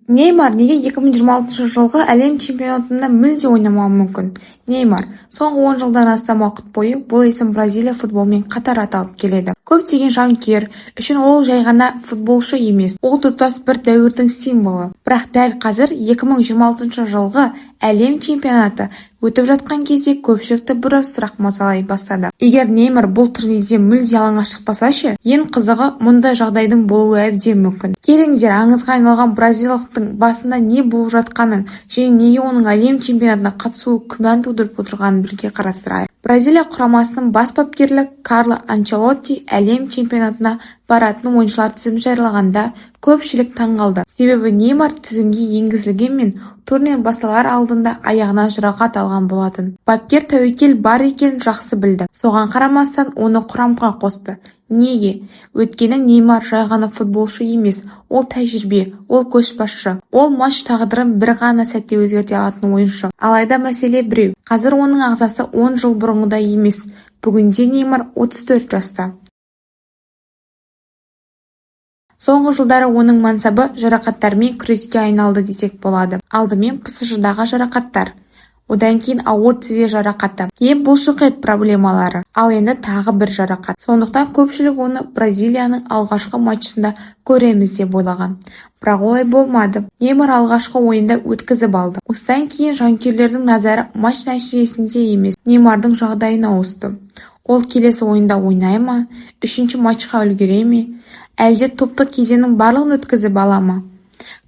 Неймар неге 2026 жылғы әлем чемпионатында мүлде ойнамауы мүмкін? Неймар соңғы 10 жылдан астам уақыт бойы бұл есім Бразилия футболымен қатар аталып келеді. Көптеген жанкүйер үшін ол жай ғана футболшы емес, ол тұтас бір дәуірдің символы. Бірақ дәл қазір 2026 жылғы әлем чемпионаты өтіп жатқан кезде көпшілікті біраз сұрақ мазалай бастады. Егер Неймар бұл турнирде мүлде алаңға шықпаса ше, ең қызығы мұндай жағдайдың болуы әбден мүмкін. Келіңіздер аңызға айналған бразилиялықтың басында не болып жатқанын және неге оның әлем чемпионатына қатысуы күмән тудырып отырғанын бірге қарастырайық. Бразилия құрамасының бас бапкері Карло Анчелотти әлем чемпионатына баратын ойыншылар тізімін жариялағанда көпшілік таңғалды. Себебі Неймар тізімге енгізілгенмен турнир басталар алдында аяғына жарақат алған болатын. Бапкер тәуекел бар екенін жақсы білді. Соған қарамастан оны құрамға қосты. Неге? Өйткені Неймар жай ғана футболшы емес, ол тәжірибе, ол көшбасшы, ол матч тағдырын бір ғана сәтте өзгерте алатын ойыншы. Алайда мәселе біреу. Қазір оның ағзасы 10 жыл бұрынғыдай емес. Бүгінде Неймар 34 жаста. Соңғы жылдары оның мансабы жарақаттармен күреске айналды десек болады. Алдымен ПСЖ-дағы жарақаттар, одан кейін ауыр тізе жарақаты, кейін бұлшықет проблемалары, ал енді тағы бір жарақат. Сондықтан көпшілік оны Бразилияның алғашқы матчында көреміз деп ойлаған. Бірақ олай болмады. Неймар алғашқы ойында өткізіп алды. Осыдан кейін жанкүйерлердің назары матч нәтижесінде емес, Неймардың жағдайына ауысты. Ол келесі ойында ойнай ма? Үшінші матчқа үлгере ме? Әлде топтық кезеңнің барлығын өткізіп ала ма?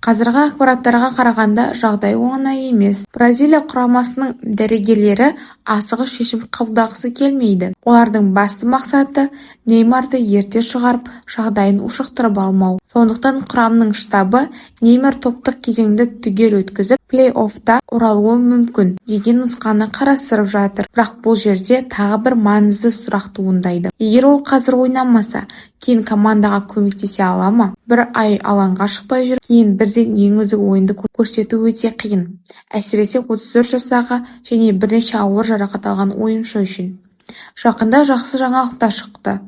Қазіргі ақпараттарға қарағанда жағдай оңай емес. Бразилия құрамасының дәрігерлері асығыс шешім қабылдағысы келмейді. Олардың басты мақсаты Неймарды ерте шығарып, жағдайын ушықтырып алмау. Сондықтан құрамның штабы Неймар топтық кезеңді түгел өткізіп, плей-оффта оралуы мүмкін деген нұсқаны қарастырып жатыр. Бірақ бұл жерде тағы бір маңызды сұрақ туындайды. Егер ол қазір ойнамаса, кейін командаға көмектесе ала ма? Бір ай алаңға шықпай жүр, кейін бірден ең үздік ойынды көрсету өте қиын. Әсіресе 34 жастағы және бірнеше ауыр жарақат алған ойыншы үшін. Жақында жақсы жаңалықтар шықты.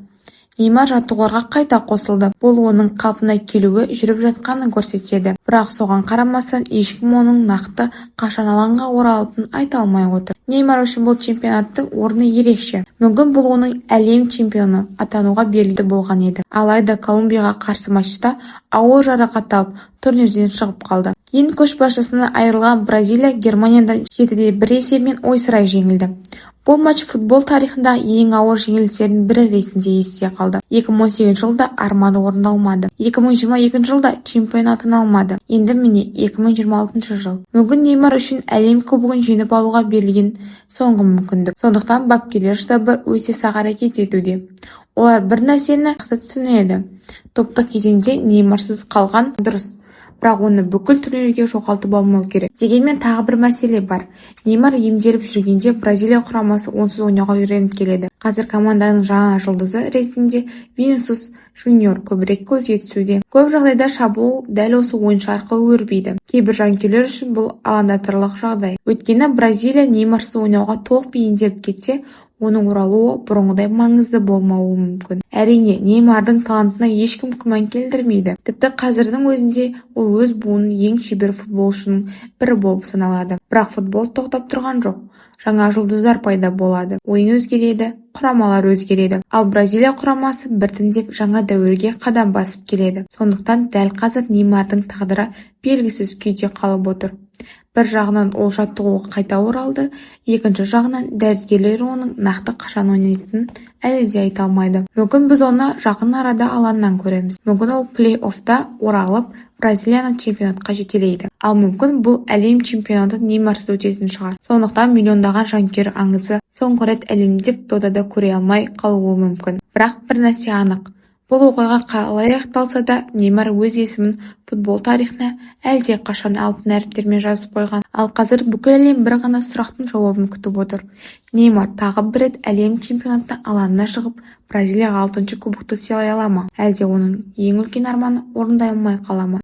Неймар жаттығуларға қайта қосылды. Бұл оның қалпына келуі жүріп жатқанын көрсетеді. Бірақ соған қарамастан ешкім оның нақты қашан алаңға оралатынын айта алмай отыр. Неймар үшін бұл чемпионаттың орны ерекше. Мүмкін бұл оның әлем чемпионы атануға белгілі болған еді. Алайда Колумбияға қарсы матчта ауыр жарақат алып, турнирден шығып қалды. Кейін көшбасшысынан айырылған Бразилия Германиядан 7-1 есебімен ойсырай жеңілді. Бұл матч футбол тарихындағы ең ауыр жеңілістердің бірі ретінде есте қалды. 2018 жылда арманы орындалмады. 2022 жылда чемпион атана алмады. Енді міне 2026 жыл. Мүмкін Неймар үшін әлем кубогын жеңіп алуға берілген соңғы мүмкіндік. Сондықтан бапкерлер штабы өте сақ әрекет етуде. Олар бір нәрсені жақсы түсінеді. Топтық кезеңде Неймарсыз қалған дұрыс. Бірақ оны бүкіл турнирге жоғалтып алмау керек. Дегенмен тағы бір мәселе бар. Неймар емделіп жүргенде Бразилия құрамасы онсыз ойнауға үйреніп келеді. Қазір команданың жаңа жұлдызы ретінде Винисиус Жуниор көбірек көзге түсуде. Көп жағдайда шабуыл дәл осы ойыншы арқылы өрбиді. Кейбір жанкүйерлер үшін бұл алаңдатарлық жағдай. Өйткені Бразилия Неймарсыз ойнауға толық бейімделіп кетсе, оның оралуы бұрынғыдай маңызды болмауы мүмкін. Әрине, Неймардың талантына ешкім күмән келтірмейді. Тіпті қазірдің өзінде ол өз буынының ең шебер футболшының бірі болып саналады. Бірақ футбол тоқтап тұрған жоқ. Жаңа жұлдыздар пайда болады. Ойын өзгереді, құрамалар өзгереді. Ал Бразилия құрамасы біртіндеп жаңа дәуірге қадам басып келеді. Сондықтан дәл қазір Неймардың тағдыры белгісіз күйде қалып отыр. Бір жағынан ол жаттығуға қайта оралды, екінші жағынан дәрігерлер оның нақты қашан ойнайтынын әлі де айта алмайды. Мүмкін біз оны жақын арада алаңнан көреміз. Мүмкін ол плей-оффта оралып, Бразилияны чемпионатқа жетелейді. Ал мүмкін бұл әлем чемпионаты Неймарсыз өтетін шығар. Сондықтан миллиондаған жанкүйер аңызы соңғы рет әлемдік додада көре алмай қалуы мүмкін. Бірақ бір нәрсе анық. Бұл оқиға қалай аяқталса да, Неймар өз есімін футбол тарихына әлде қашан алтын әріптермен жазып қойған. Ал қазір бүкіл әлем бір ғана сұрақтың жауабын күтіп отыр. Неймар тағы бір рет әлем чемпионатына алаңына шығып, Бразилияға 6-шы кубокты сыйлай ала ма? Әлде оның ең үлкен арманы орындалмай қала ма?